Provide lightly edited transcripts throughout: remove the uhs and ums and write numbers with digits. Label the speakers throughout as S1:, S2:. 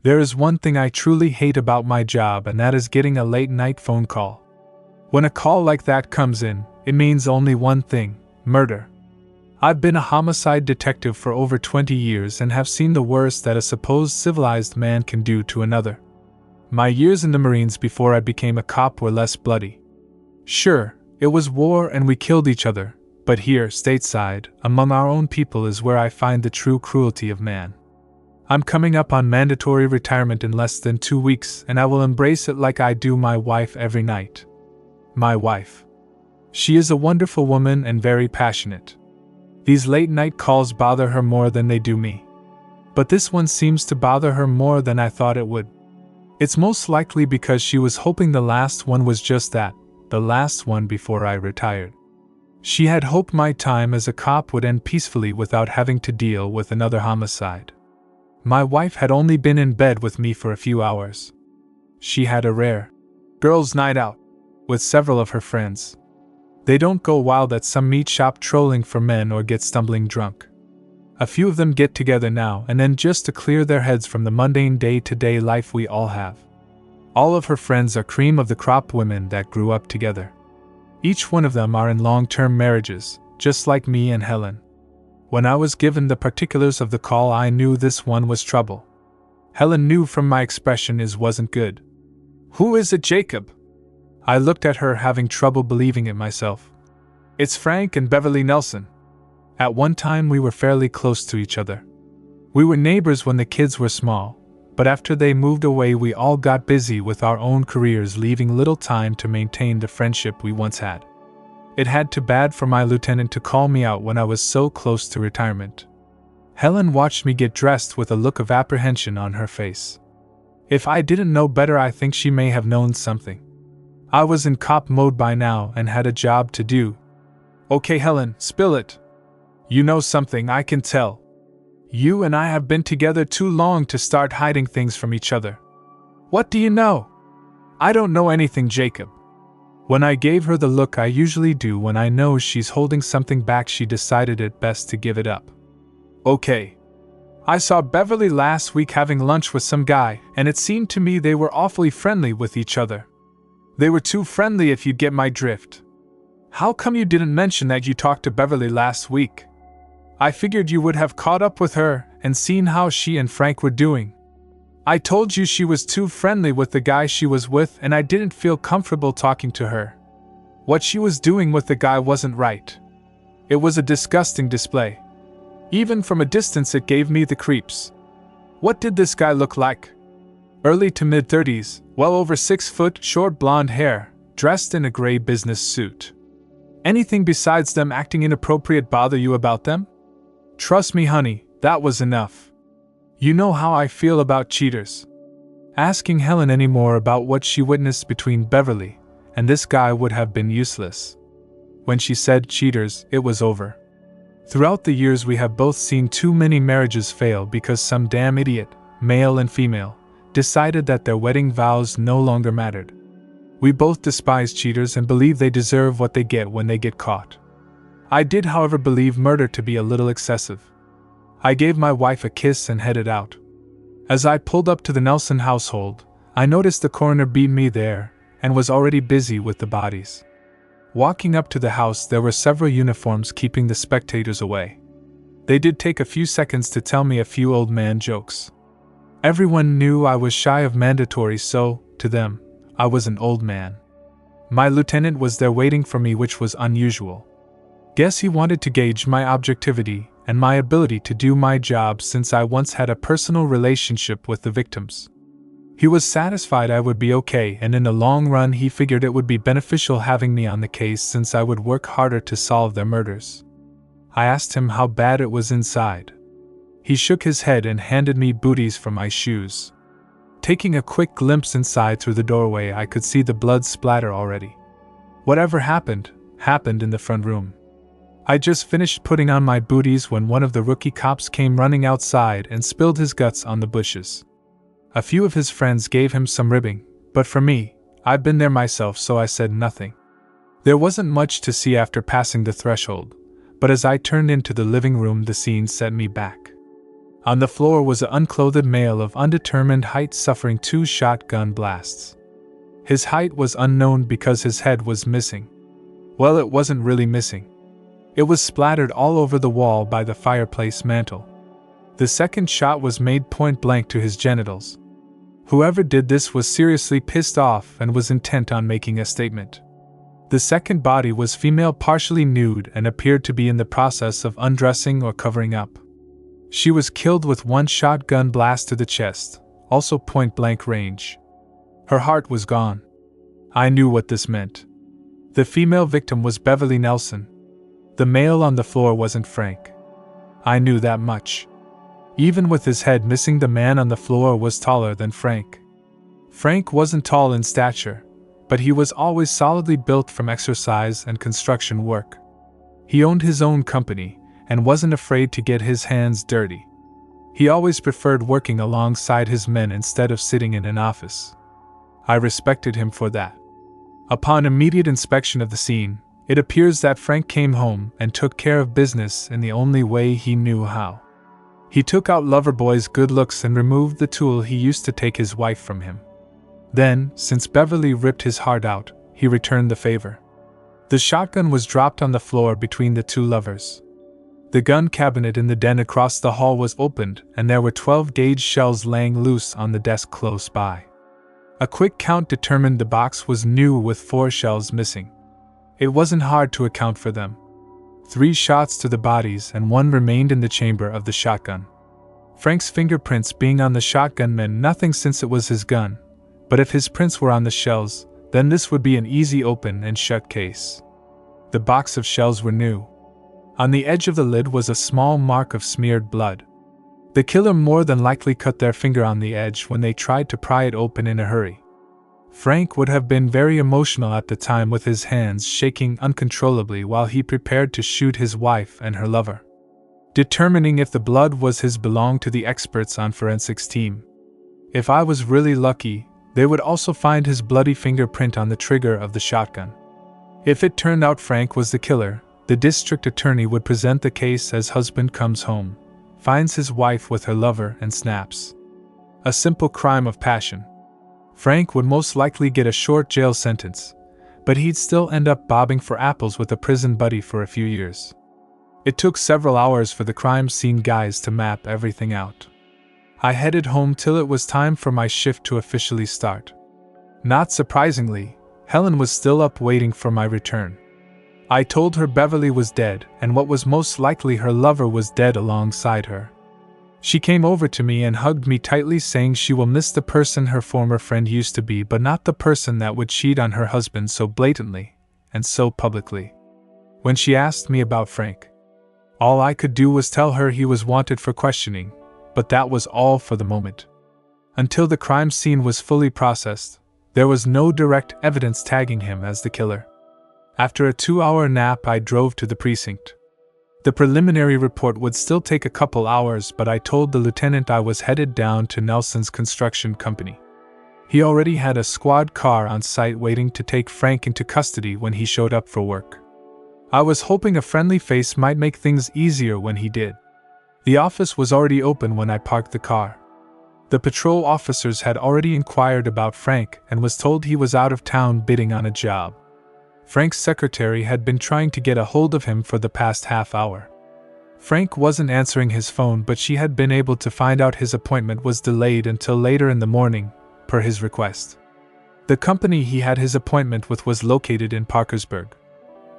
S1: There is one thing I truly hate about my job, and that is getting a late-night phone call. When a call like that comes in, it means only one thing: murder. I've been a homicide detective for over 20 years and have seen the worst that a supposed civilized man can do to another. My years in the Marines before I became a cop were less bloody. Sure, it was war and we killed each other, but here, stateside, among our own people is where I find the true cruelty of man. I'm coming up on mandatory retirement in less than 2 weeks, and I will embrace it like I do my wife every night. My wife. She is a wonderful woman and very passionate. These late-night calls bother her more than they do me. But this one seems to bother her more than I thought it would. It's most likely because she was hoping the last one was just that, the last one before I retired. She had hoped my time as a cop would end peacefully without having to deal with another homicide. My wife had only been in bed with me for a few hours. She had a rare girls' night out with several of her friends. They don't go wild at some meat shop trolling for men or get stumbling drunk. A few of them get together now and then just to clear their heads from the mundane day-to-day life we all have. All of her friends are cream of the crop women that grew up together. Each one of them are in long-term marriages, just like me and Helen. When I was given the particulars of the call, I knew this one was trouble. Helen knew from my expression it wasn't good. "Who is it, Jacob?" I looked at her, having trouble believing it myself. "It's Frank and Beverly Nelson." At one time we were fairly close to each other. We were neighbors when the kids were small, but after they moved away we all got busy with our own careers, leaving little time to maintain the friendship we once had. It had too bad for my lieutenant to call me out when I was so close to retirement. Helen watched me get dressed with a look of apprehension on her face. If I didn't know better, I think she may have known something. I was in cop mode by now and had a job to do. "Okay, Helen, spill it. You know something, I can tell. You and I have been together too long to start hiding things from each other." "What do you know?" "I don't know anything, Jacob." When I gave her the look I usually do when I know she's holding something back, she decided it best to give it up. "Okay. I saw Beverly last week having lunch with some guy, and it seemed to me they were awfully friendly with each other. They were too friendly, if you get my drift. How come you didn't mention that you talked to Beverly last week? I figured you would have caught up with her and seen how she and Frank were doing. I told you she was too friendly with the guy she was with, and I didn't feel comfortable talking to her. What she was doing with the guy wasn't right. It was a disgusting display. Even from a distance it gave me the creeps." "What did this guy look like?" "Early to mid-30s, well over 6 foot, short blonde hair, dressed in a gray business suit." "Anything besides them acting inappropriate bother you about them?" "Trust me, honey, that was enough. You know how I feel about cheaters." Asking Helen any more about what she witnessed between Beverly and this guy would have been useless. When she said cheaters, it was over. Throughout the years we have both seen too many marriages fail because some damn idiot, male and female, decided that their wedding vows no longer mattered. We both despise cheaters and believe they deserve what they get when they get caught. I did, however, believe murder to be a little excessive. I gave my wife a kiss and headed out. As I pulled up to the Nelson household, I noticed the coroner beat me there and was already busy with the bodies. Walking up to the house, there were several uniforms keeping the spectators away. They did take a few seconds to tell me a few old man jokes. Everyone knew I was shy of mandatory, so, to them, I was an old man. My lieutenant was there waiting for me, which was unusual. Guess he wanted to gauge my objectivity and my ability to do my job, since I once had a personal relationship with the victims. He was satisfied I would be okay, and in the long run he figured it would be beneficial having me on the case, since I would work harder to solve their murders. I asked him how bad it was inside. He shook his head and handed me booties for my shoes. Taking a quick glimpse inside through the doorway, I could see the blood splatter already. Whatever happened in the front room. I just finished putting on my booties when one of the rookie cops came running outside and spilled his guts on the bushes. A few of his friends gave him some ribbing, but for me, I'd been there myself, so I said nothing. There wasn't much to see after passing the threshold, but as I turned into the living room, the scene set me back. On the floor was an unclothed male of undetermined height suffering 2 shotgun blasts. His height was unknown because his head was missing. Well, it wasn't really missing. It was splattered all over the wall by the fireplace mantel. The second shot was made point blank to his genitals. Whoever did this was seriously pissed off and was intent on making a statement. The second body was female, partially nude, and appeared to be in the process of undressing or covering up. She was killed with 1 shotgun blast to the chest, also point blank range. Her heart was gone. I knew what this meant. The female victim was Beverly Nelson. The male on the floor wasn't Frank. I knew that much. Even with his head missing, the man on the floor was taller than Frank. Frank wasn't tall in stature, but he was always solidly built from exercise and construction work. He owned his own company and wasn't afraid to get his hands dirty. He always preferred working alongside his men instead of sitting in an office. I respected him for that. Upon immediate inspection of the scene, it appears that Frank came home and took care of business in the only way he knew how. He took out Loverboy's good looks and removed the tool he used to take his wife from him. Then, since Beverly ripped his heart out, he returned the favor. The shotgun was dropped on the floor between the 2 lovers. The gun cabinet in the den across the hall was opened, and there were 12-gauge shells laying loose on the desk close by. A quick count determined the box was new with 4 shells missing. It wasn't hard to account for them. 3 shots to the bodies and 1 remained in the chamber of the shotgun. Frank's fingerprints being on the shotgun meant nothing since it was his gun, but if his prints were on the shells, then this would be an easy open and shut case. The box of shells were new. On the edge of the lid was a small mark of smeared blood. The killer more than likely cut their finger on the edge when they tried to pry it open in a hurry. Frank would have been very emotional at the time, with his hands shaking uncontrollably while he prepared to shoot his wife and her lover. Determining if the blood was his belonged to the experts on forensics team. If I was really lucky, they would also find his bloody fingerprint on the trigger of the shotgun. If it turned out Frank was the killer, the district attorney would present the case as husband comes home, finds his wife with her lover, and snaps. A simple crime of passion. Frank would most likely get a short jail sentence, but he'd still end up bobbing for apples with a prison buddy for a few years. It took several hours for the crime scene guys to map everything out. I headed home till it was time for my shift to officially start. Not surprisingly, Helen was still up waiting for my return. I told her Beverly was dead, and what was most likely her lover was dead alongside her. She came over to me and hugged me tightly, saying she will miss the person her former friend used to be, but not the person that would cheat on her husband so blatantly and so publicly. When she asked me about Frank, all I could do was tell her he was wanted for questioning, but that was all for the moment. Until the crime scene was fully processed, there was no direct evidence tagging him as the killer. After a 2-hour nap, I drove to the precinct. The preliminary report would still take a couple hours, but I told the lieutenant I was headed down to Nelson's construction company. He already had a squad car on site waiting to take Frank into custody when he showed up for work. I was hoping a friendly face might make things easier when he did. The office was already open when I parked the car. The patrol officers had already inquired about Frank and was told he was out of town bidding on a job. Frank's secretary had been trying to get a hold of him for the past half hour. Frank wasn't answering his phone, but she had been able to find out his appointment was delayed until later in the morning, per his request. The company he had his appointment with was located in Parkersburg.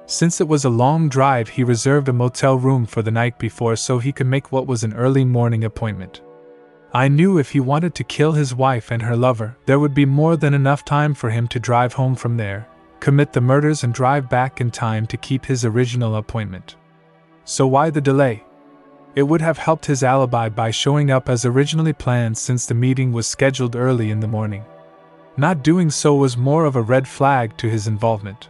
S1: Since it was a long drive, he reserved a motel room for the night before so he could make what was an early morning appointment. I knew if he wanted to kill his wife and her lover, there would be more than enough time for him to drive home from there, commit the murders, and drive back in time to keep his original appointment. So why the delay? It would have helped his alibi by showing up as originally planned, since the meeting was scheduled early in the morning. Not doing so was more of a red flag to his involvement.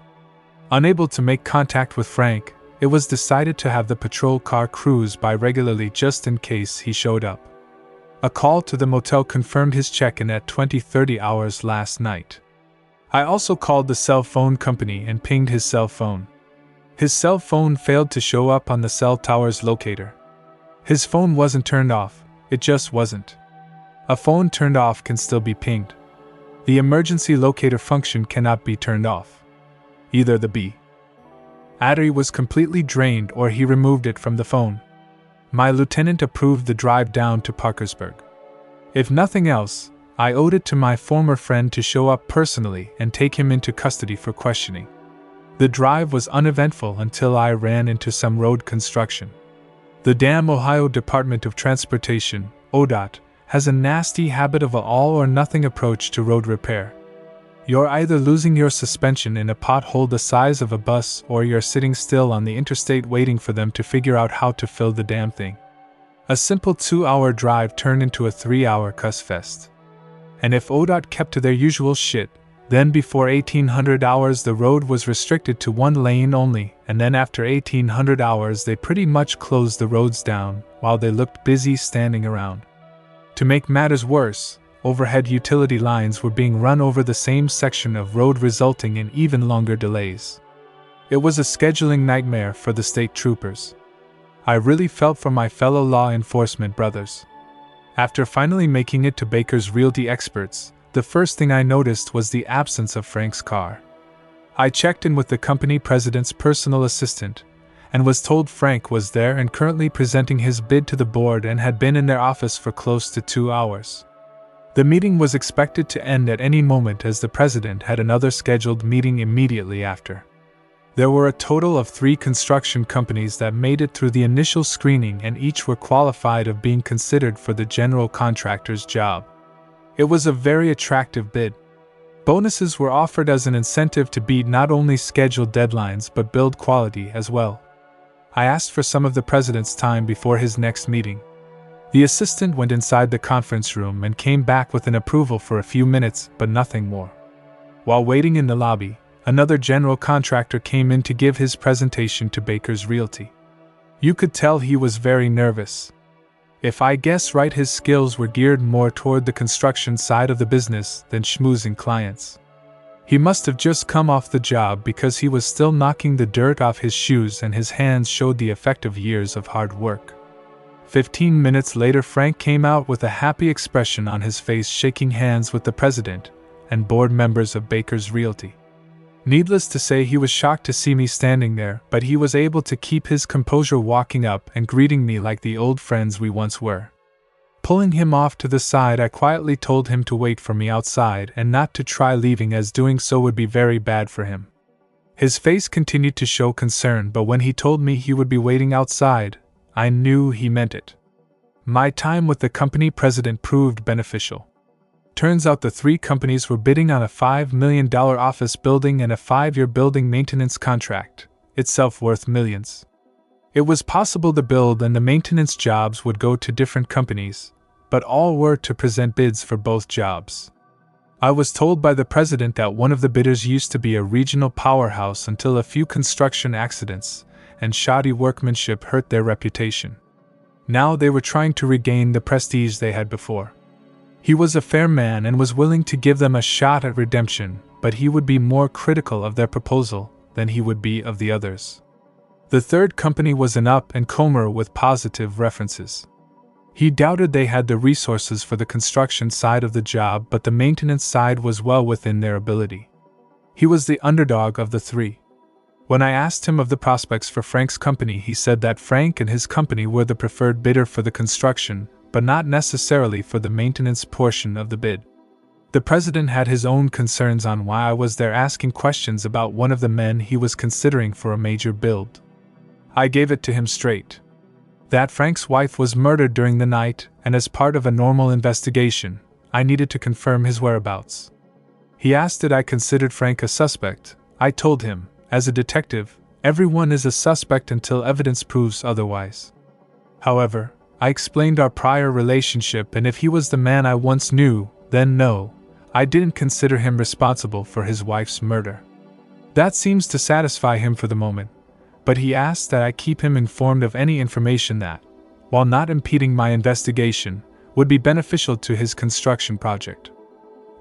S1: Unable to make contact with Frank, it was decided to have the patrol car cruise by regularly just in case he showed up. A call to the motel confirmed his check-in at 20:30 hours last night. I also called the cell phone company and pinged his cell phone. His cell phone failed to show up on the cell tower's locator. His phone wasn't turned off, It just wasn't. A phone turned off can still be pinged. The emergency locator function cannot be turned off. Either the battery was completely drained or he removed it from the phone. My lieutenant approved the drive down to Parkersburg. If nothing else, I owed it to my former friend to show up personally and take him into custody for questioning. The drive was uneventful until I ran into some road construction. The damn Ohio Department of Transportation, ODOT, has a nasty habit of an all-or-nothing approach to road repair. You're either losing your suspension in a pothole the size of a bus or you're sitting still on the interstate waiting for them to figure out how to fill the damn thing. A simple 2-hour drive turned into a 3-hour cuss fest. And if ODOT kept to their usual shit, then before 1800 hours the road was restricted to one lane only, and then after 1800 hours they pretty much closed the roads down while they looked busy standing around. To make matters worse, overhead utility lines were being run over the same section of road, resulting in even longer delays. It was a scheduling nightmare for the state troopers. I really felt for my fellow law enforcement brothers. After finally making it to Baker's Realty experts, the first thing I noticed was the absence of Frank's car. I checked in with the company president's personal assistant, and was told Frank was there and currently presenting his bid to the board and had been in their office for close to 2 hours. The meeting was expected to end at any moment as the president had another scheduled meeting immediately after. There were a total of 3 construction companies that made it through the initial screening and each were qualified of being considered for the general contractor's job. It was a very attractive bid. Bonuses were offered as an incentive to beat not only scheduled deadlines but build quality as well. I asked for some of the president's time before his next meeting. The assistant went inside the conference room and came back with an approval for a few minutes, but nothing more. While waiting in the lobby, another general contractor came in to give his presentation to Baker's Realty. You could tell he was very nervous. If I guess right, his skills were geared more toward the construction side of the business than schmoozing clients. He must have just come off the job because he was still knocking the dirt off his shoes and his hands showed the effect of years of hard work. 15 minutes later, Frank came out with a happy expression on his face, shaking hands with the president and board members of Baker's Realty. Needless to say, he was shocked to see me standing there, but he was able to keep his composure, walking up and greeting me like the old friends we once were. Pulling him off to the side, I quietly told him to wait for me outside and not to try leaving, as doing so would be very bad for him. His face continued to show concern, but when he told me he would be waiting outside, I knew he meant it. My time with the company president proved beneficial. Turns out the 3 companies were bidding on a $5 million office building and a 5-year building maintenance contract, itself worth millions. It was possible the build and the maintenance jobs would go to different companies, but all were to present bids for both jobs. I was told by the president that one of the bidders used to be a regional powerhouse until a few construction accidents and shoddy workmanship hurt their reputation. Now they were trying to regain the prestige they had before. He was a fair man and was willing to give them a shot at redemption, but he would be more critical of their proposal than he would be of the others. The 3rd company was an up-and-comer with positive references. He doubted they had the resources for the construction side of the job, but the maintenance side was well within their ability. He was the underdog of the 3. When I asked him of the prospects for Frank's company, he said that Frank and his company were the preferred bidder for the construction, but not necessarily for the maintenance portion of the bid. The president had his own concerns on why I was there asking questions about one of the men he was considering for a major build. I gave it to him straight. That Frank's wife was murdered during the night, and as part of a normal investigation, I needed to confirm his whereabouts. He asked did I considered Frank a suspect. I told him, as a detective, everyone is a suspect until evidence proves otherwise. However, I explained our prior relationship, and if he was the man I once knew, then no, I didn't consider him responsible for his wife's murder. That seems to satisfy him for the moment, but he asked that I keep him informed of any information that, while not impeding my investigation, would be beneficial to his construction project.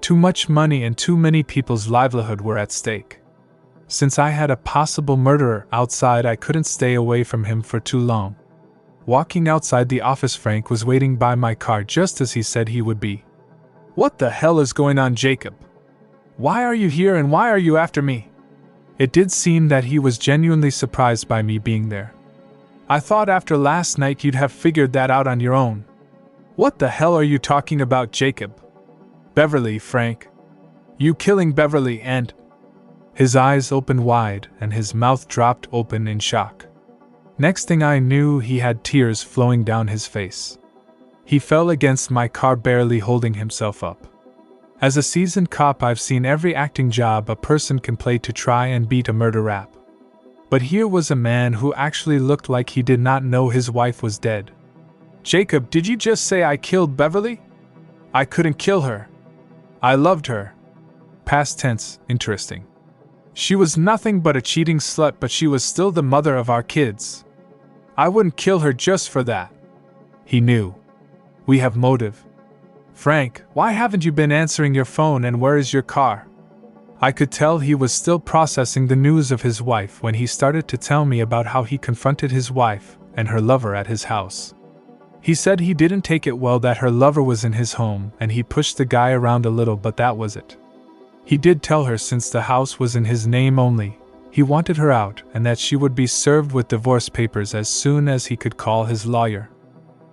S1: Too much money and too many people's livelihood were at stake. Since I had a possible murderer outside, I couldn't stay away from him for too long. Walking outside the office, Frank was waiting by my car just as he said he would be. "What the hell is going on, Jacob? Why are you here and why are you after me?" It did seem that he was genuinely surprised by me being there. "I thought after last night you'd have figured that out on your own." "What the hell are you talking about, Jacob?" "Beverly, Frank. You killing Beverly and—" His eyes opened wide and his mouth dropped open in shock. Next thing I knew, he had tears flowing down his face. He fell against my car, barely holding himself up. As a seasoned cop, I've seen every acting job a person can play to try and beat a murder rap. But here was a man who actually looked like he did not know his wife was dead. "Jacob, did you just say I killed Beverly?" "I couldn't kill her. I loved her." Past tense, interesting. "She was nothing but a cheating slut, but she was still the mother of our kids. I wouldn't kill her just for that." He knew. "We have motive." "Frank, why haven't you been answering your phone and where is your car?" I could tell he was still processing the news of his wife when he started to tell me about how he confronted his wife and her lover at his house. He said he didn't take it well that her lover was in his home and he pushed the guy around a little, but that was it. He did tell her since the house was in his name only, he wanted her out and that she would be served with divorce papers as soon as he could call his lawyer.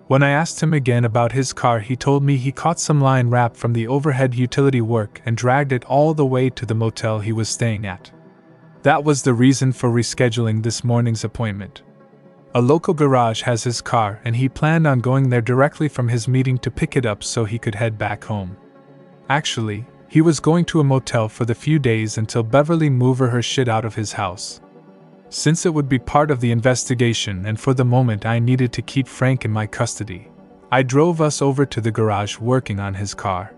S1: When I asked him again about his car, he told me he caught some line wrap from the overhead utility work and dragged it all the way to the motel he was staying at. That was the reason for rescheduling this morning's appointment. A local garage has his car and he planned on going there directly from his meeting to pick it up so he could head back home. Actually, he was going to a motel for the few days until Beverly moved her shit out of his house. Since it would be part of the investigation and for the moment I needed to keep Frank in my custody, I drove us over to the garage working on his car.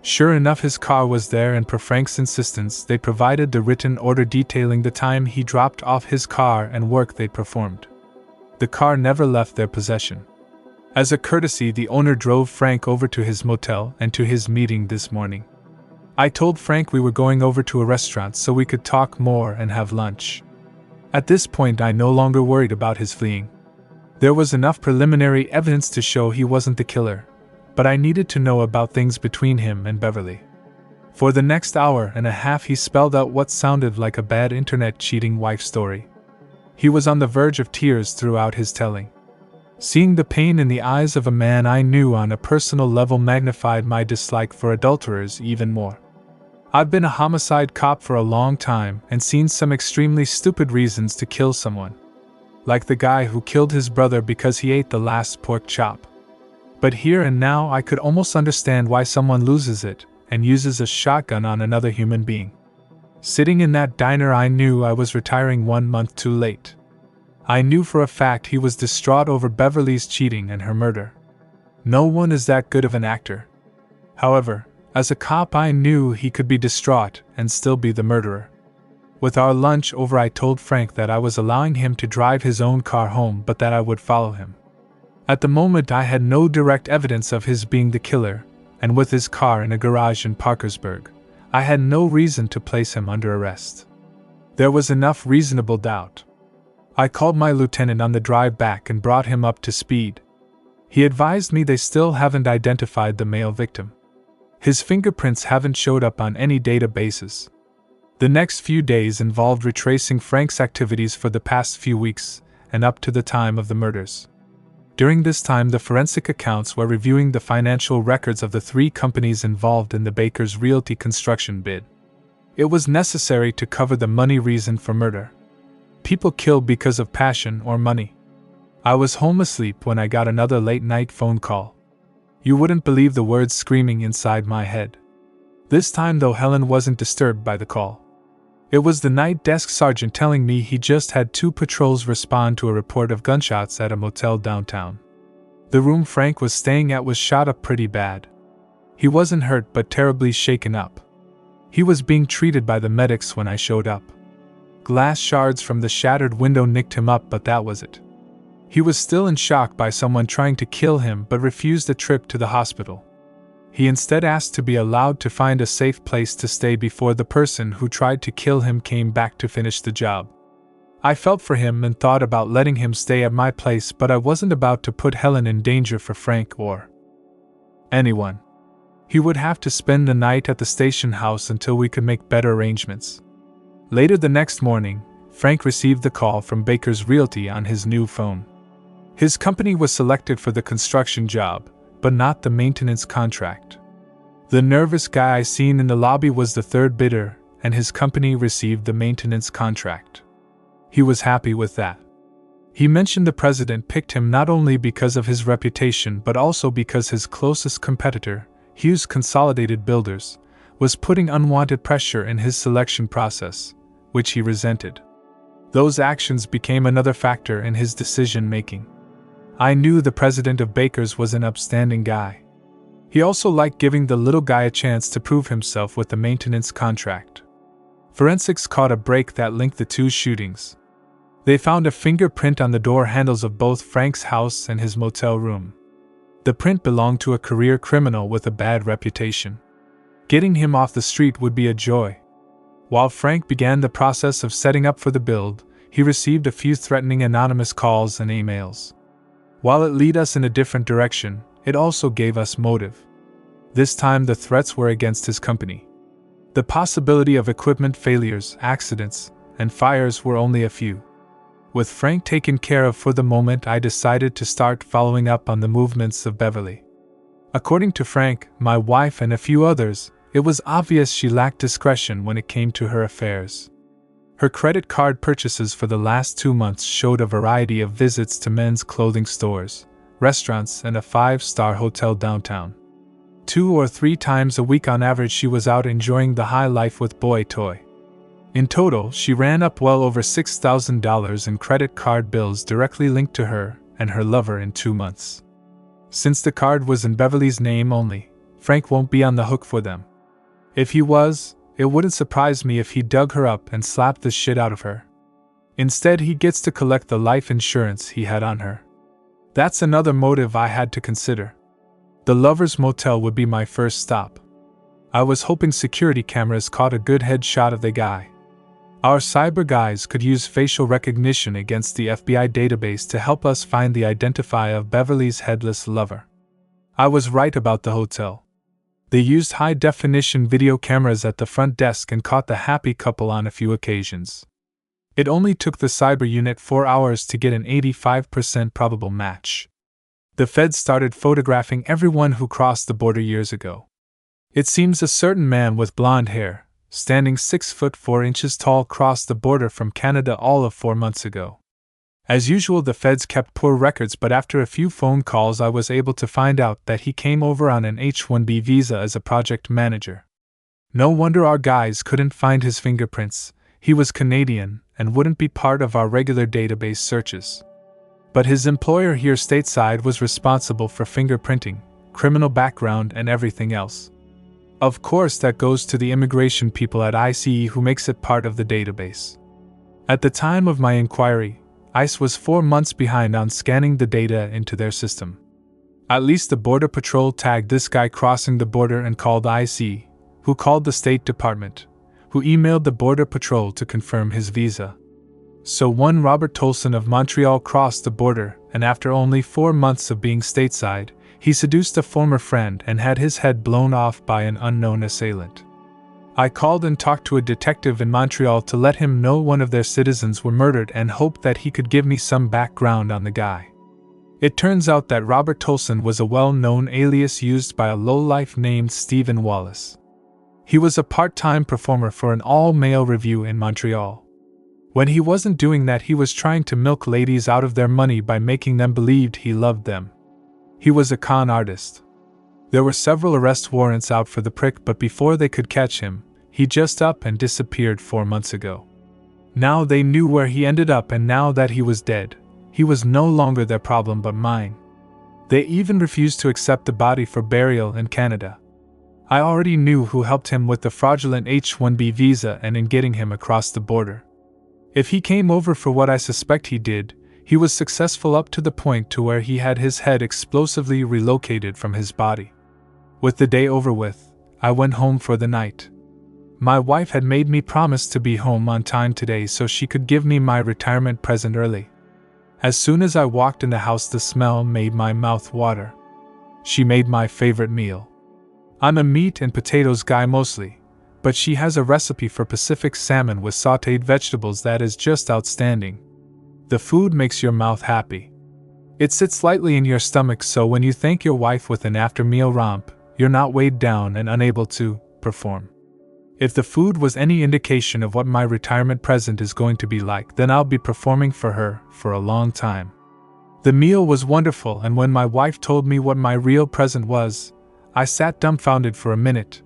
S1: Sure enough, his car was there and per Frank's insistence they provided the written order detailing the time he dropped off his car and work they performed. The car never left their possession. As a courtesy, the owner drove Frank over to his motel and to his meeting this morning. I told Frank we were going over to a restaurant so we could talk more and have lunch. At this point, I no longer worried about his fleeing. There was enough preliminary evidence to show he wasn't the killer, but I needed to know about things between him and Beverly. For the next hour and a half, he spelled out what sounded like a bad internet cheating wife story. He was on the verge of tears throughout his telling. Seeing the pain in the eyes of a man I knew on a personal level magnified my dislike for adulterers even more. I've been a homicide cop for a long time and seen some extremely stupid reasons to kill someone. Like the guy who killed his brother because he ate the last pork chop. But here and now I could almost understand why someone loses it and uses a shotgun on another human being. Sitting in that diner, I knew I was retiring 1 month too late. I knew for a fact he was distraught over Beverly's cheating and her murder. No one is that good of an actor. However, as a cop, I knew he could be distraught and still be the murderer. With our lunch over, I told Frank that I was allowing him to drive his own car home, but that I would follow him. At the moment, I had no direct evidence of his being the killer, and with his car in a garage in Parkersburg, I had no reason to place him under arrest. There was enough reasonable doubt. I called my lieutenant on the drive back and brought him up to speed. He advised me they still haven't identified the male victim. His fingerprints haven't showed up on any databases. The next few days involved retracing Frank's activities for the past few weeks and up to the time of the murders. During this time, the forensic accounts were reviewing the financial records of the 3 companies involved in the Baker's Realty construction bid. It was necessary to cover the money reason for murder. People kill because of passion or money. I was home asleep when I got another late-night phone call. You wouldn't believe the words screaming inside my head. This time, though, Helen wasn't disturbed by the call. It was the night desk sergeant telling me he just had 2 patrols respond to a report of gunshots at a motel downtown. The room Frank was staying at was shot up pretty bad. He wasn't hurt but terribly shaken up. He was being treated by the medics when I showed up. Glass shards from the shattered window nicked him up, but that was it. He was still in shock by someone trying to kill him but refused a trip to the hospital. He instead asked to be allowed to find a safe place to stay before the person who tried to kill him came back to finish the job. I felt for him and thought about letting him stay at my place, but I wasn't about to put Helen in danger for Frank or anyone. He would have to spend the night at the station house until we could make better arrangements. Later the next morning, Frank received the call from Baker's Realty on his new phone. His company was selected for the construction job, but not the maintenance contract. The nervous guy I seen in the lobby was the third bidder, and his company received the maintenance contract. He was happy with that. He mentioned the president picked him not only because of his reputation but also because his closest competitor, Hughes Consolidated Builders, was putting unwanted pressure in his selection process, which he resented. Those actions became another factor in his decision-making. I knew the president of Baker's was an upstanding guy. He also liked giving the little guy a chance to prove himself with the maintenance contract. Forensics caught a break that linked the two shootings. They found a fingerprint on the door handles of both Frank's house and his motel room. The print belonged to a career criminal with a bad reputation. Getting him off the street would be a joy. While Frank began the process of setting up for the build, he received a few threatening anonymous calls and emails. While it led us in a different direction, it also gave us motive. This time the threats were against his company. The possibility of equipment failures, accidents, and fires were only a few. With Frank taken care of for the moment, I decided to start following up on the movements of Beverly. According to Frank, my wife, and a few others, it was obvious she lacked discretion when it came to her affairs. Her credit card purchases for the last 2 months showed a variety of visits to men's clothing stores, restaurants, and a 5-star hotel downtown. 2 or 3 times a week on average she was out enjoying the high life with Boy Toy. In total, she ran up well over $6,000 in credit card bills directly linked to her and her lover in 2 months. Since the card was in Beverly's name only, Frank won't be on the hook for them. If he was, it wouldn't surprise me if he dug her up and slapped the shit out of her. Instead, he gets to collect the life insurance he had on her. That's another motive I had to consider. The lover's motel would be my first stop. I was hoping security cameras caught a good headshot of the guy. Our cyber guys could use facial recognition against the FBI database to help us find the identifier of Beverly's headless lover. I was right about the hotel. They used high-definition video cameras at the front desk and caught the happy couple on a few occasions. It only took the cyber unit 4 hours to get an 85% probable match. The feds started photographing everyone who crossed the border years ago. It seems a certain man with blonde hair, standing 6 foot 4 inches tall, crossed the border from Canada all of 4 months ago. As usual, the feds kept poor records, but after a few phone calls I was able to find out that he came over on an H-1B visa as a project manager. No wonder our guys couldn't find his fingerprints. He was Canadian and wouldn't be part of our regular database searches. But his employer here stateside was responsible for fingerprinting, criminal background, and everything else. Of course, that goes to the immigration people at ICE who makes it part of the database. At the time of my inquiry, ICE was 4 months behind on scanning the data into their system. At least the Border Patrol tagged this guy crossing the border and called ICE, who called the State Department, who emailed the Border Patrol to confirm his visa. So one Robert Tolson of Montreal crossed the border, and after only 4 months of being stateside, he seduced a former friend and had his head blown off by an unknown assailant. I called and talked to a detective in Montreal to let him know one of their citizens were murdered and hoped that he could give me some background on the guy. It turns out that Robert Tolson was a well-known alias used by a lowlife named Stephen Wallace. He was a part-time performer for an all-male revue in Montreal. When he wasn't doing that, he was trying to milk ladies out of their money by making them believe he loved them. He was a con artist. There were several arrest warrants out for the prick, but before they could catch him, he just up and disappeared 4 months ago. Now they knew where he ended up, and now that he was dead, he was no longer their problem but mine. They even refused to accept the body for burial in Canada. I already knew who helped him with the fraudulent H-1B visa and in getting him across the border. If he came over for what I suspect he did, he was successful up to the point to where he had his head explosively relocated from his body. With the day over with, I went home for the night. My wife had made me promise to be home on time today so she could give me my retirement present early. As soon as I walked in the house, the smell made my mouth water. She made my favorite meal. I'm a meat and potatoes guy mostly, but she has a recipe for Pacific salmon with sautéed vegetables that is just outstanding. The food makes your mouth happy. It sits lightly in your stomach, so when you thank your wife with an after-meal romp, you're not weighed down and unable to perform. If the food was any indication of what my retirement present is going to be like, then I'll be performing for her for a long time. The meal was wonderful, and when my wife told me what my real present was, I sat dumbfounded for a minute.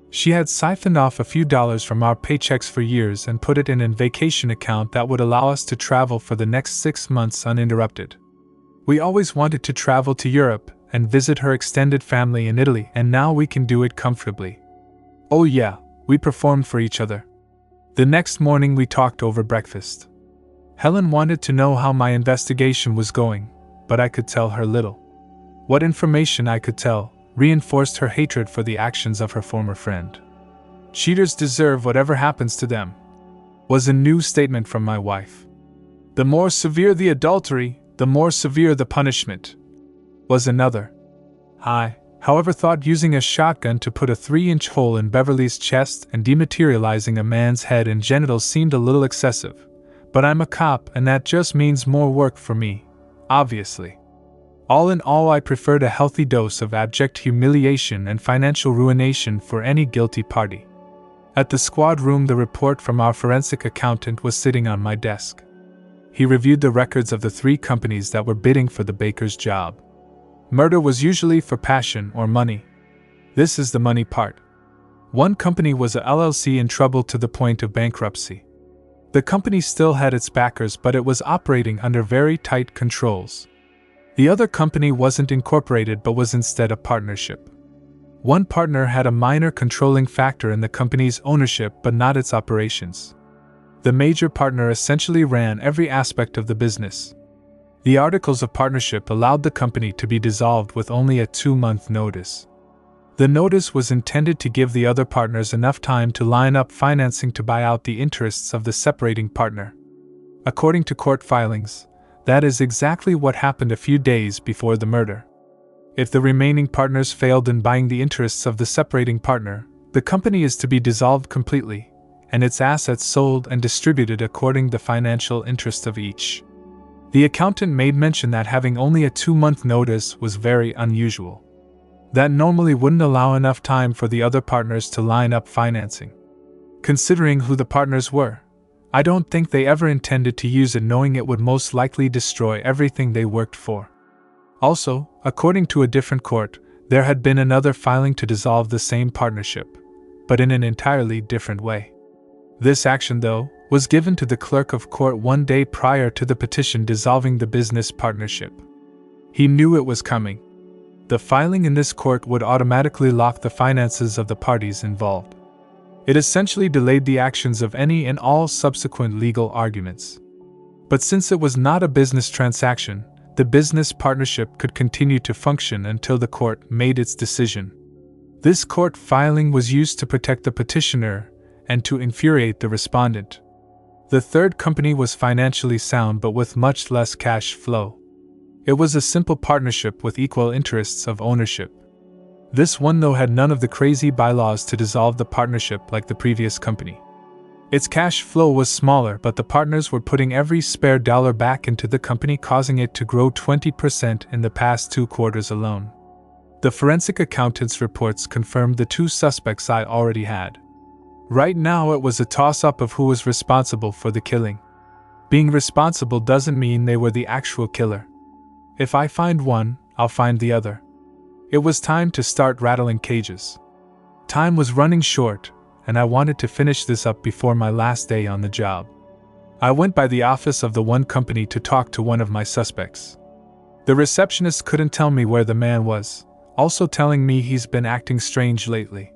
S1: She had siphoned off a few dollars from our paychecks for years and put it in a vacation account that would allow us to travel for the next 6 months uninterrupted. We always wanted to travel to Europe and visit her extended family in Italy, and now we can do it comfortably. Oh yeah, we performed for each other. The next morning we talked over breakfast. Helen wanted to know how my investigation was going, but I could tell her little. What information I could tell reinforced her hatred for the actions of her former friend. Cheaters deserve whatever happens to them, was a new statement from my wife. The more severe the adultery, the more severe the punishment, was another. I, however, thought using a shotgun to put a 3-inch hole in Beverly's chest and dematerializing a man's head and genitals seemed a little excessive, but I'm a cop and that just means more work for me, obviously. All in all, I preferred a healthy dose of abject humiliation and financial ruination for any guilty party. At the squad room, the report from our forensic accountant was sitting on my desk. He reviewed the records of the 3 companies that were bidding for the baker's job. Murder was usually for passion or money. This is the money part. One company was a LLC in trouble to the point of bankruptcy. The company still had its backers, but it was operating under very tight controls. The other company wasn't incorporated but was instead a partnership. One partner had a minor controlling factor in the company's ownership but not its operations. The major partner essentially ran every aspect of the business. The articles of partnership allowed the company to be dissolved with only a 2-month notice. The notice was intended to give the other partners enough time to line up financing to buy out the interests of the separating partner. According to court filings, that is exactly what happened a few days before the murder. If the remaining partners failed in buying the interests of the separating partner, the company is to be dissolved completely, and its assets sold and distributed according to the financial interest of each. The accountant made mention that having only a 2-month notice was very unusual. That normally wouldn't allow enough time for the other partners to line up financing. Considering who the partners were, I don't think they ever intended to use it, knowing it would most likely destroy everything they worked for. Also, according to a different court, there had been another filing to dissolve the same partnership, but in an entirely different way. This action, though, was given to the clerk of court 1 day prior to the petition dissolving the business partnership. He knew it was coming. The filing in this court would automatically lock the finances of the parties involved. It essentially delayed the actions of any and all subsequent legal arguments. But since it was not a business transaction, the business partnership could continue to function until the court made its decision. This court filing was used to protect the petitioner and to infuriate the respondent. The third company was financially sound but with much less cash flow. It was a simple partnership with equal interests of ownership. This one, though, had none of the crazy bylaws to dissolve the partnership like the previous company. Its cash flow was smaller, but the partners were putting every spare dollar back into the company, causing it to grow 20% in the past 2 quarters alone. The forensic accountant's reports confirmed the 2 suspects I already had. Right now it was a toss-up of who was responsible for the killing. Being responsible doesn't mean they were the actual killer. If I find one, I'll find the other. It was time to start rattling cages. Time was running short, and I wanted to finish this up before my last day on the job. I went by the office of the one company to talk to one of my suspects. The receptionist couldn't tell me where the man was, also telling me he's been acting strange lately.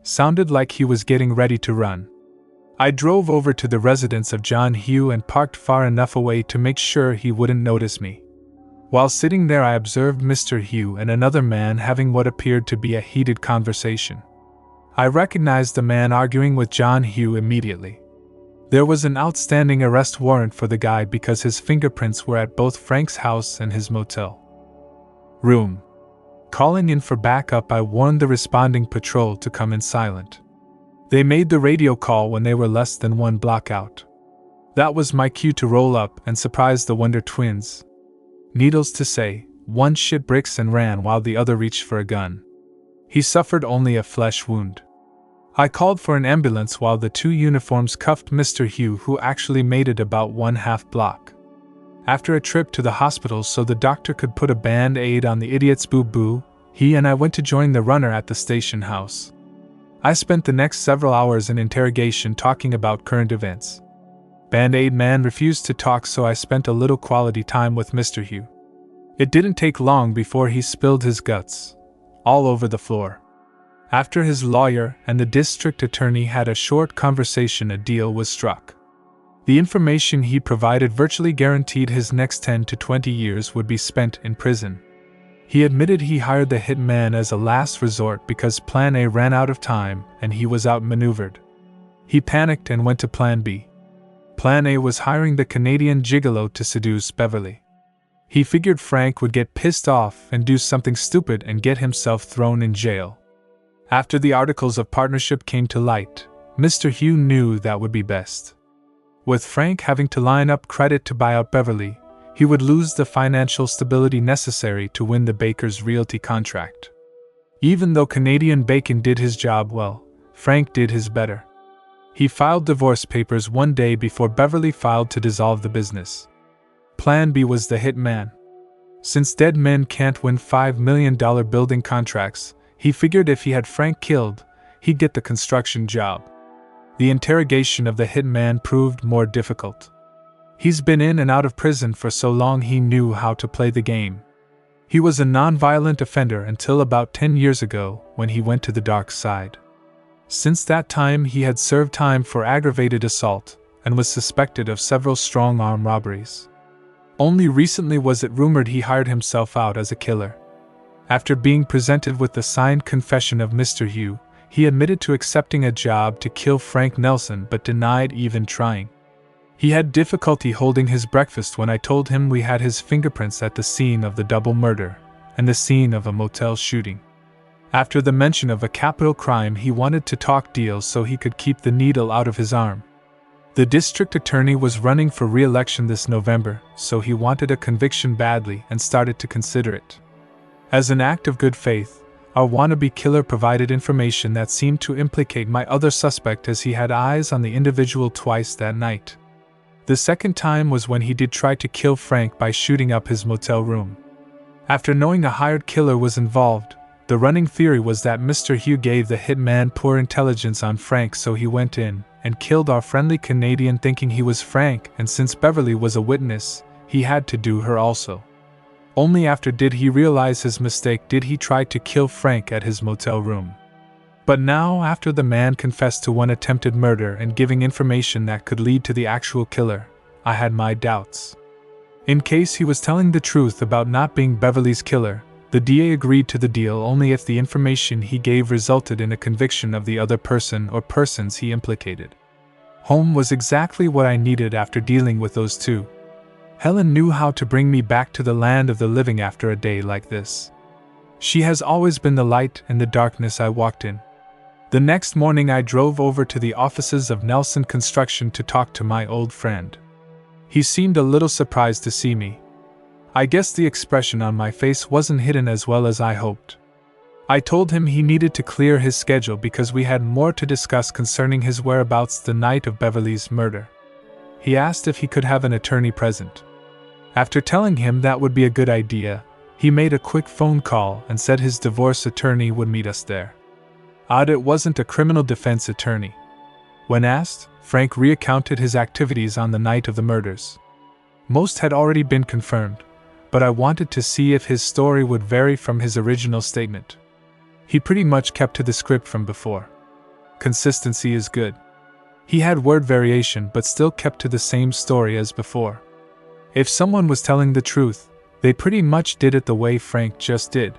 S1: Sounded like he was getting ready to run. I drove over to the residence of John Hugh and parked far enough away to make sure he wouldn't notice me. While sitting there, I observed Mr. Hugh and another man having what appeared to be a heated conversation. I recognized the man arguing with John Hugh immediately. There was an outstanding arrest warrant for the guy because his fingerprints were at both Frank's house and his motel room. Calling in for backup, I warned the responding patrol to come in silent. They made the radio call when they were less than 1 block out. That was my cue to roll up and surprise the Wonder Twins. Needless to say, one shit bricks and ran while the other reached for a gun. He suffered only a flesh wound. I called for an ambulance while the 2 uniforms cuffed Mr. Hugh, who actually made it about 1/2 block. After a trip to the hospital so the doctor could put a band-aid on the idiot's boo-boo, he and I went to join the runner at the station house. I spent the next several hours in interrogation talking about current events. Band-Aid man refused to talk, so I spent a little quality time with Mr. Hugh. It didn't take long before he spilled his guts all over the floor. After his lawyer and the district attorney had a short conversation, a deal was struck. The information he provided virtually guaranteed his next 10 to 20 years would be spent in prison. He admitted he hired the hitman as a last resort because Plan A ran out of time and he was outmaneuvered. He panicked and went to Plan B. Plan A was hiring the Canadian gigolo to seduce Beverly. He figured Frank would get pissed off and do something stupid and get himself thrown in jail. After the articles of partnership came to light, Mr. Hugh knew that would be best. With Frank having to line up credit to buy out Beverly, he would lose the financial stability necessary to win the Baker's realty contract. Even though Canadian Bacon did his job well, Frank did his better. He filed divorce papers one day before Beverly filed to dissolve the business. Plan B was the hitman. Since dead men can't win $5 million building contracts, he figured if he had Frank killed, he'd get the construction job. The interrogation of the hitman proved more difficult. He's been in and out of prison for so long he knew how to play the game. He was a non-violent offender until about 10 years ago when he went to the dark side. Since that time he had served time for aggravated assault and was suspected of several strong-arm robberies. Only recently was it rumored he hired himself out as a killer. After being presented with the signed confession of Mr. Hugh, he admitted to accepting a job to kill Frank Nelson but denied even trying. He had difficulty holding his breakfast when I told him we had his fingerprints at the scene of the double murder and the scene of a motel shooting. After the mention of a capital crime, he wanted to talk deals so he could keep the needle out of his arm. The district attorney was running for re-election this November, so he wanted a conviction badly and started to consider it. As an act of good faith, our wannabe killer provided information that seemed to implicate my other suspect, as he had eyes on the individual twice that night. The second time was when he did try to kill Frank by shooting up his motel room. After knowing a hired killer was involved, the running theory was that Mr. Hugh gave the hitman poor intelligence on Frank, so he went in and killed our friendly Canadian thinking he was Frank, and since Beverly was a witness, he had to do her also. Only after did he realize his mistake did he try to kill Frank at his motel room. But now, after the man confessed to one attempted murder and giving information that could lead to the actual killer, I had my doubts. In case he was telling the truth about not being Beverly's killer, the DA agreed to the deal only if the information he gave resulted in a conviction of the other person or persons he implicated. Home was exactly what I needed after dealing with those two. Helen knew how to bring me back to the land of the living after a day like this. She has always been the light in the darkness I walked in. The next morning I drove over to the offices of Nelson Construction to talk to my old friend. He seemed a little surprised to see me. I guess the expression on my face wasn't hidden as well as I hoped. I told him he needed to clear his schedule because we had more to discuss concerning his whereabouts the night of Beverly's murder. He asked if he could have an attorney present. After telling him that would be a good idea, he made a quick phone call and said his divorce attorney would meet us there. Odd it wasn't a criminal defense attorney. When asked, Frank recounted his activities on the night of the murders. Most had already been confirmed, but I wanted to see if his story would vary from his original statement. He pretty much kept to the script from before. Consistency is good. He had word variation but still kept to the same story as before. If someone was telling the truth, they pretty much did it the way Frank just did.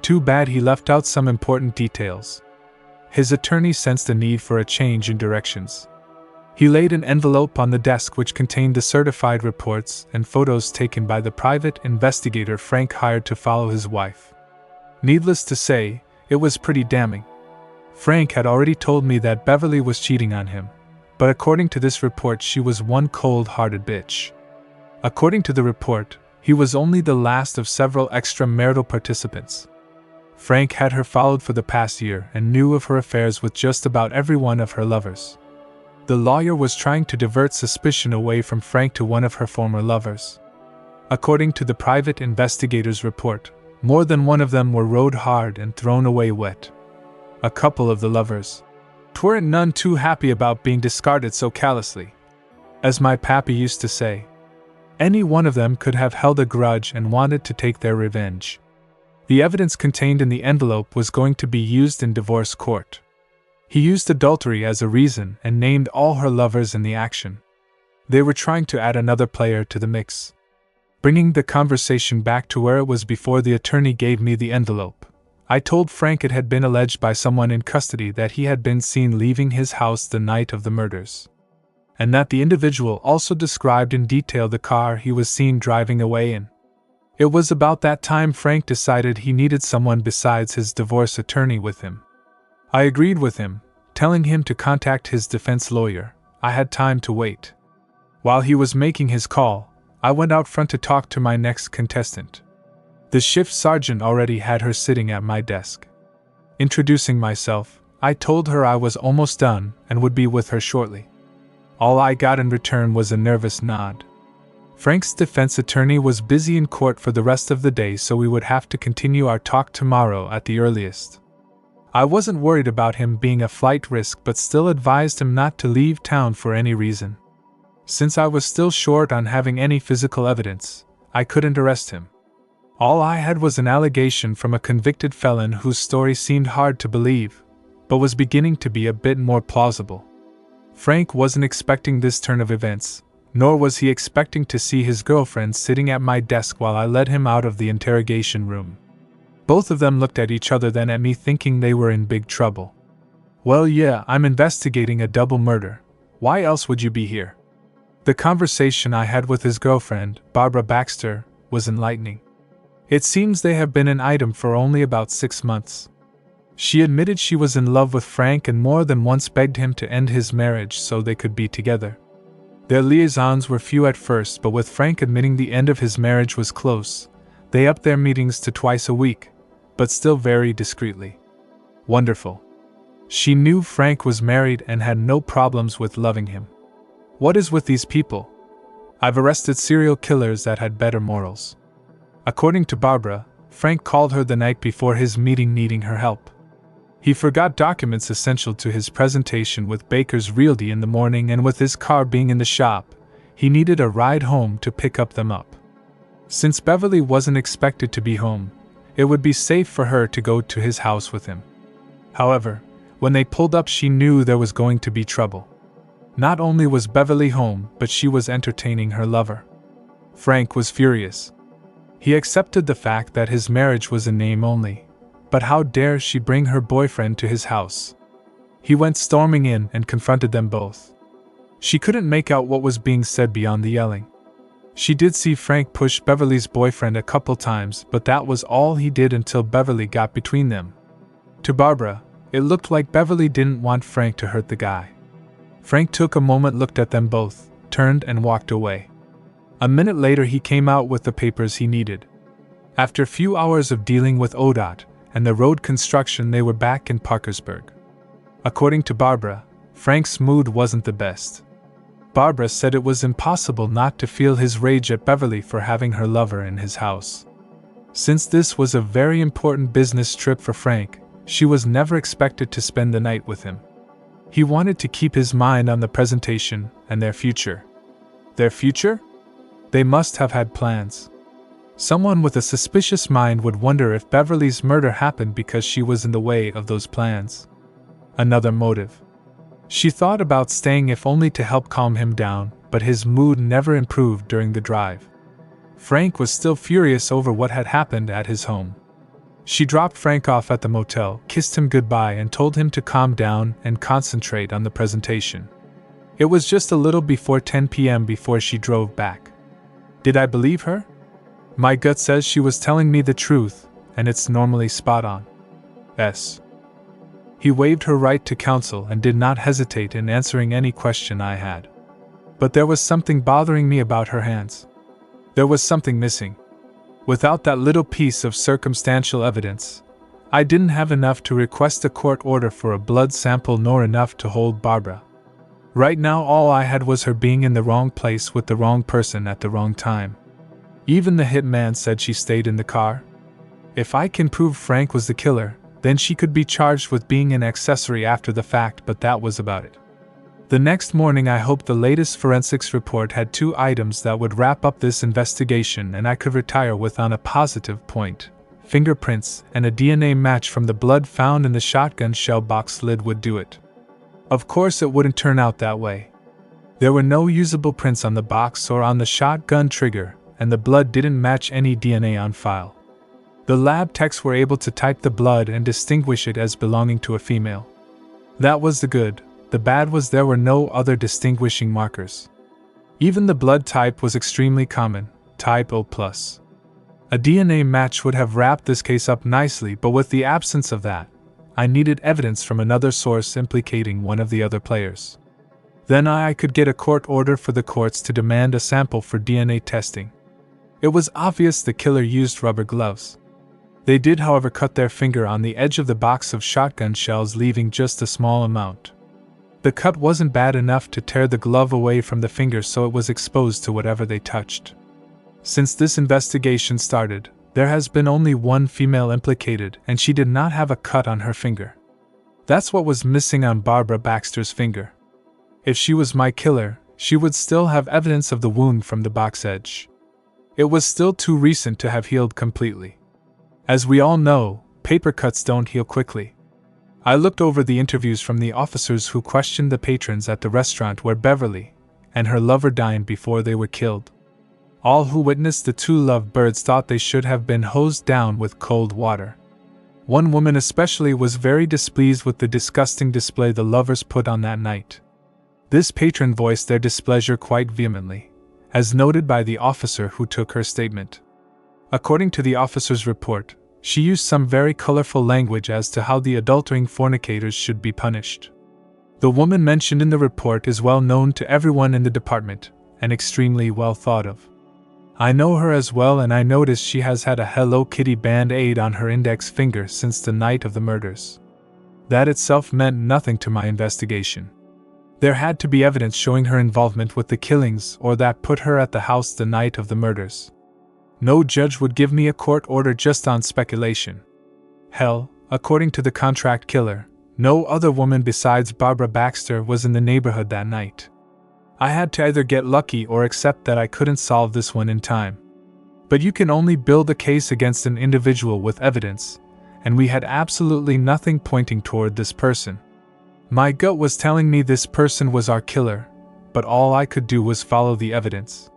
S1: Too bad he left out some important details. His attorney sensed a need for a change in directions. He laid an envelope on the desk which contained the certified reports and photos taken by the private investigator Frank hired to follow his wife. Needless to say, it was pretty damning. Frank had already told me that Beverly was cheating on him, but according to this report she was one cold-hearted bitch. According to the report, he was only the last of several extramarital participants. Frank had her followed for the past year and knew of her affairs with just about every one of her lovers. The lawyer was trying to divert suspicion away from Frank to one of her former lovers. According to the private investigator's report, more than one of them were rode hard and thrown away wet. A couple of the lovers weren't none too happy about being discarded so callously. As my pappy used to say, any one of them could have held a grudge and wanted to take their revenge. The evidence contained in the envelope was going to be used in divorce court. He used adultery as a reason and named all her lovers in the action. They were trying to add another player to the mix. Bringing the conversation back to where it was before the attorney gave me the envelope, I told Frank it had been alleged by someone in custody that he had been seen leaving his house the night of the murders, and that the individual also described in detail the car he was seen driving away in. It was about that time Frank decided he needed someone besides his divorce attorney with him. I agreed with him, telling him to contact his defense lawyer. I had time to wait. While he was making his call, I went out front to talk to my next contestant. The shift sergeant already had her sitting at my desk. Introducing myself, I told her I was almost done and would be with her shortly. All I got in return was a nervous nod. Frank's defense attorney was busy in court for the rest of the day, so we would have to continue our talk tomorrow at the earliest. I wasn't worried about him being a flight risk, but still advised him not to leave town for any reason. Since I was still short on having any physical evidence, I couldn't arrest him. All I had was an allegation from a convicted felon whose story seemed hard to believe, but was beginning to be a bit more plausible. Frank wasn't expecting this turn of events, nor was he expecting to see his girlfriend sitting at my desk while I led him out of the interrogation room. Both of them looked at each other, then at me, thinking they were in big trouble. Well, yeah, I'm investigating a double murder. Why else would you be here? The conversation I had with his girlfriend, Barbara Baxter, was enlightening. It seems they have been an item for only about 6 months. She admitted she was in love with Frank and more than once begged him to end his marriage so they could be together. Their liaisons were few at first, but with Frank admitting the end of his marriage was close, they upped their meetings to twice a week, but still very discreetly. Wonderful. She knew Frank was married and had no problems with loving him. What is with these people? I've arrested serial killers that had better morals. According to Barbara, Frank called her the night before his meeting needing her help. He forgot documents essential to his presentation with Baker's Realty in the morning, and with his car being in the shop, he needed a ride home to pick them up. Since Beverly wasn't expected to be home, it would be safe for her to go to his house with him. However, when they pulled up, she knew there was going to be trouble. Not only was Beverly home, but she was entertaining her lover. Frank was furious. He accepted the fact that his marriage was in name only, but how dare she bring her boyfriend to his house? He went storming in and confronted them both. She couldn't make out what was being said beyond the yelling. She did see Frank push Beverly's boyfriend a couple times, but that was all he did until Beverly got between them. To Barbara, it looked like Beverly didn't want Frank to hurt the guy. Frank took a moment, looked at them both, turned and walked away. A minute later he came out with the papers he needed. After a few hours of dealing with ODOT and the road construction, they were back in Parkersburg. According to Barbara, Frank's mood wasn't the best. Barbara said it was impossible not to feel his rage at Beverly for having her lover in his house. Since this was a very important business trip for Frank, she was never expected to spend the night with him. He wanted to keep his mind on the presentation and their future. Their future? They must have had plans. Someone with a suspicious mind would wonder if Beverly's murder happened because she was in the way of those plans. Another motive. She thought about staying if only to help calm him down, but his mood never improved during the drive. Frank was still furious over what had happened at his home. She dropped Frank off at the motel, kissed him goodbye, and told him to calm down and concentrate on the presentation. It was just a little before 10 p.m. before she drove back. Did I believe her? My gut says she was telling me the truth, and it's normally spot on. S. He waived her right to counsel and did not hesitate in answering any question I had. But there was something bothering me about her hands. There was something missing. Without that little piece of circumstantial evidence, I didn't have enough to request a court order for a blood sample nor enough to hold Barbara. Right now all I had was her being in the wrong place with the wrong person at the wrong time. Even the hitman said she stayed in the car. If I can prove Frank was the killer, then she could be charged with being an accessory after the fact, but that was about it. The next morning I hoped the latest forensics report had 2 items that would wrap up this investigation and I could retire with on a positive point. Fingerprints and a DNA match from the blood found in the shotgun shell box lid would do it. Of course it wouldn't turn out that way. There were no usable prints on the box or on the shotgun trigger, and the blood didn't match any DNA on file. The lab techs were able to type the blood and distinguish it as belonging to a female. That was the good. The bad was there were no other distinguishing markers. Even the blood type was extremely common, type O+. A DNA match would have wrapped this case up nicely, but with the absence of that, I needed evidence from another source implicating one of the other players. Then I could get a court order for the courts to demand a sample for DNA testing. It was obvious the killer used rubber gloves. They did, however, cut their finger on the edge of the box of shotgun shells, leaving just a small amount. The cut wasn't bad enough to tear the glove away from the finger, so it was exposed to whatever they touched. Since this investigation started, there has been only one female implicated, and she did not have a cut on her finger. That's what was missing on Barbara Baxter's finger. If she was my killer, she would still have evidence of the wound from the box edge. It was still too recent to have healed completely. As we all know, paper cuts don't heal quickly. I looked over the interviews from the officers who questioned the patrons at the restaurant where Beverly and her lover dined before they were killed. All who witnessed the 2 lovebirds thought they should have been hosed down with cold water. One woman especially was very displeased with the disgusting display the lovers put on that night. This patron voiced their displeasure quite vehemently, as noted by the officer who took her statement. According to the officer's report, she used some very colorful language as to how the adultering fornicators should be punished. The woman mentioned in the report is well known to everyone in the department, and extremely well thought of. I know her as well, and I noticed she has had a Hello Kitty band-aid on her index finger since the night of the murders. That itself meant nothing to my investigation. There had to be evidence showing her involvement with the killings or that put her at the house the night of the murders. No judge would give me a court order just on speculation. Hell, according to the contract killer, no other woman besides Barbara Baxter was in the neighborhood that night. I had to either get lucky or accept that I couldn't solve this one in time. But you can only build a case against an individual with evidence, and we had absolutely nothing pointing toward this person. My gut was telling me this person was our killer, but all I could do was follow the evidence.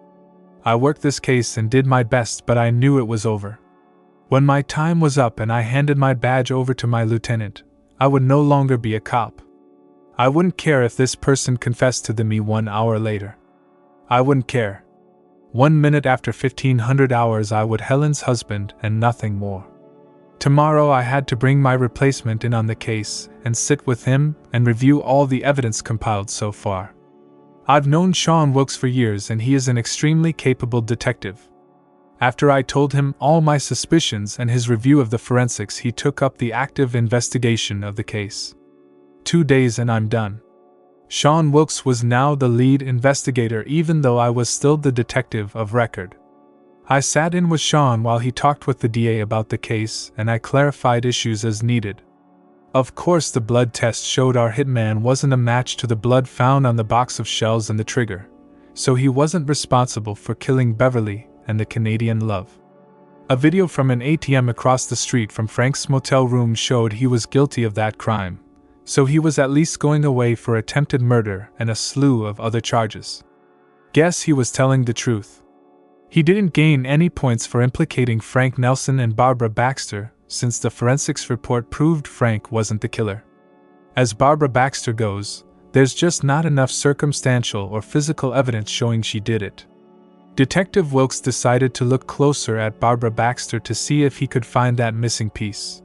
S1: I worked this case and did my best, but I knew it was over. When my time was up and I handed my badge over to my lieutenant, I would no longer be a cop. I wouldn't care if this person confessed to me 1 hour later. I wouldn't care. 1 minute after 1500 hours I would Helen's husband and nothing more. Tomorrow I had to bring my replacement in on the case and sit with him and review all the evidence compiled so far. I've known Sean Wilkes for years and he is an extremely capable detective. After I told him all my suspicions and his review of the forensics, he took up the active investigation of the case. 2 days and I'm done. Sean Wilkes was now the lead investigator, even though I was still the detective of record. I sat in with Sean while he talked with the DA about the case and I clarified issues as needed. Of course, the blood test showed our hitman wasn't a match to the blood found on the box of shells and the trigger, so he wasn't responsible for killing Beverly and the Canadian love. A video from an ATM across the street from Frank's motel room showed he was guilty of that crime, so he was at least going away for attempted murder and a slew of other charges. Guess he was telling the truth. He didn't gain any points for implicating Frank Nelson and Barbara Baxter, since the forensics report proved Frank wasn't the killer. As Barbara Baxter goes, there's just not enough circumstantial or physical evidence showing she did it. Detective Wilkes decided to look closer at Barbara Baxter to see if he could find that missing piece.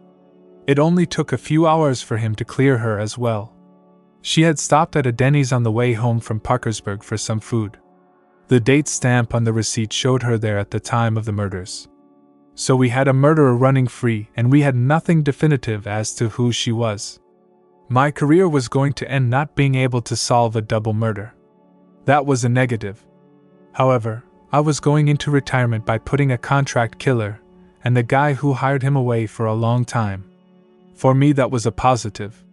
S1: It only took a few hours for him to clear her as well. She had stopped at a Denny's on the way home from Parkersburg for some food. The date stamp on the receipt showed her there at the time of the murders. So we had a murderer running free, and we had nothing definitive as to who she was. My career was going to end not being able to solve a double murder. That was a negative. However, I was going into retirement by putting a contract killer and the guy who hired him away for a long time. For me, that was a positive.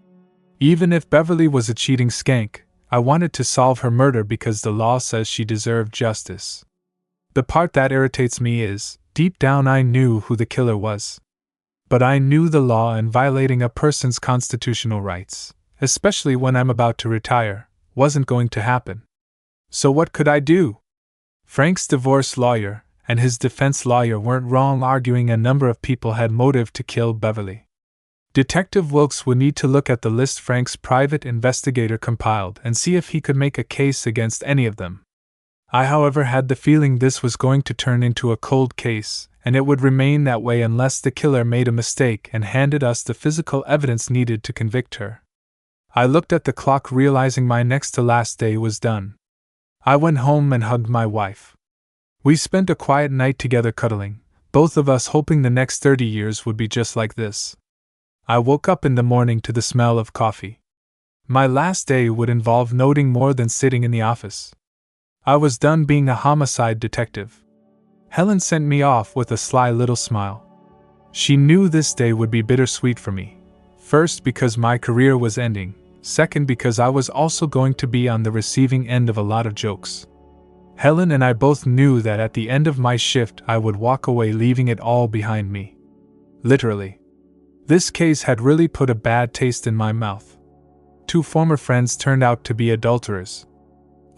S1: Even if Beverly was a cheating skank, I wanted to solve her murder because the law says she deserved justice. The part that irritates me is, deep down I knew who the killer was. But I knew the law and violating a person's constitutional rights, especially when I'm about to retire, wasn't going to happen. So what could I do? Frank's divorce lawyer and his defense lawyer weren't wrong arguing a number of people had motive to kill Beverly. Detective Wilkes would need to look at the list Frank's private investigator compiled and see if he could make a case against any of them. I, however, had the feeling this was going to turn into a cold case, and it would remain that way unless the killer made a mistake and handed us the physical evidence needed to convict her. I looked at the clock, realizing my next to last day was done. I went home and hugged my wife. We spent a quiet night together cuddling, both of us hoping the next 30 years would be just like this. I woke up in the morning to the smell of coffee. My last day would involve noting more than sitting in the office. I was done being a homicide detective. Helen sent me off with a sly little smile. She knew this day would be bittersweet for me. First, because my career was ending. Second, because I was also going to be on the receiving end of a lot of jokes. Helen and I both knew that at the end of my shift I would walk away leaving it all behind me. Literally. This case had really put a bad taste in my mouth. 2 former friends turned out to be adulterers.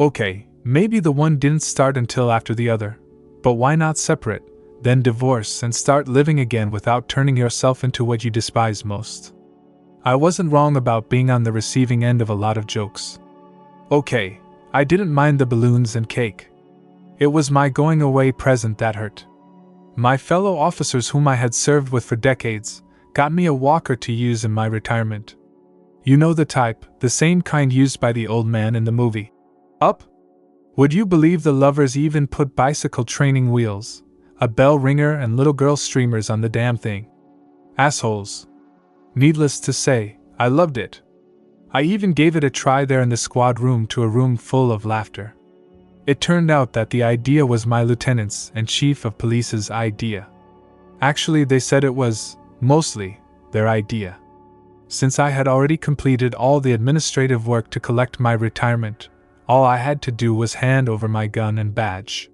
S1: Okay, maybe the one didn't start until after the other, but why not separate, then divorce and start living again without turning yourself into what you despise most? I wasn't wrong about being on the receiving end of a lot of jokes. Okay, I didn't mind the balloons and cake. It was my going away present that hurt. My fellow officers whom I had served with for decades got me a walker to use in my retirement. You know the type, the same kind used by the old man in the movie. Up? Would you believe the lovers even put bicycle training wheels, a bell ringer and little girl streamers on the damn thing? Assholes. Needless to say, I loved it. I even gave it a try there in the squad room to a room full of laughter. It turned out that the idea was my lieutenant's and chief of police's idea. Actually, they said it was, mostly, their idea. Since I had already completed all the administrative work to collect my retirement, all I had to do was hand over my gun and badge.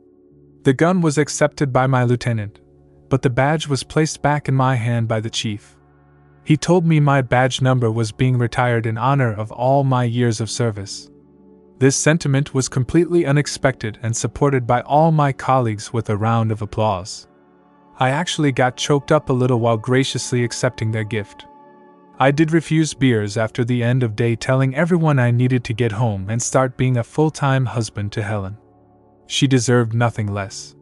S1: The gun was accepted by my lieutenant, but the badge was placed back in my hand by the chief. He told me my badge number was being retired in honor of all my years of service. This sentiment was completely unexpected and supported by all my colleagues with a round of applause. I actually got choked up a little while graciously accepting their gift. I did refuse beers after the end of day, telling everyone I needed to get home and start being a full-time husband to Helen. She deserved nothing less.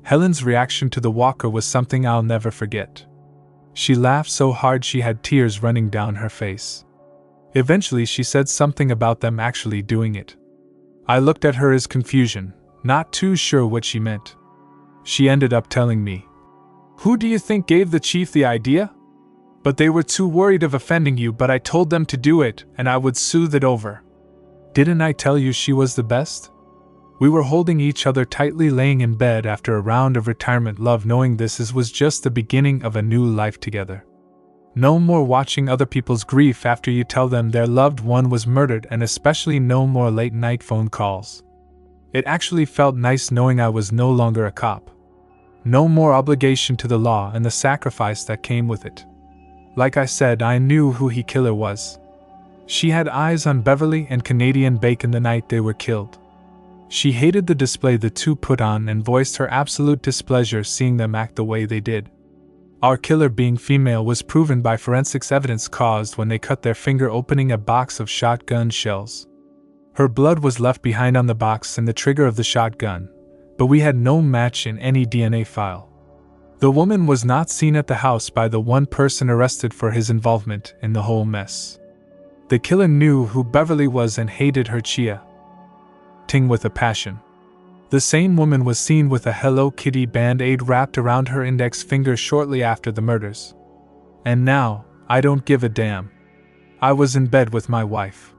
S1: Helen's reaction to the walker was something I'll never forget. She laughed so hard she had tears running down her face. Eventually she said something about them actually doing it. I looked at her as confusion, not too sure what she meant. She ended up telling me, "Who do you think gave the chief the idea? But they were too worried of offending you, but I told them to do it, and I would soothe it over. Didn't I tell you she was the best?" We were holding each other tightly, laying in bed after a round of retirement love, knowing this was just the beginning of a new life together. No more watching other people's grief after you tell them their loved one was murdered, and especially no more late-night phone calls. It actually felt nice knowing I was no longer a cop. No more obligation to the law and the sacrifice that came with it. Like I said, I knew who the killer was. She had eyes on Beverly and Canadian bacon the night they were killed. She hated the display the two put on and voiced her absolute displeasure seeing them act the way they did. Our killer being female was proven by forensics evidence caused when they cut their finger opening a box of shotgun shells. Her blood was left behind on the box and the trigger of the shotgun, but we had no match in any DNA file. The woman was not seen at the house by the one person arrested for his involvement in the whole mess. The killer knew who Beverly was and hated her Ting with a passion. The same woman was seen with a Hello Kitty band-aid wrapped around her index finger shortly after the murders. And now, I don't give a damn. I was in bed with my wife.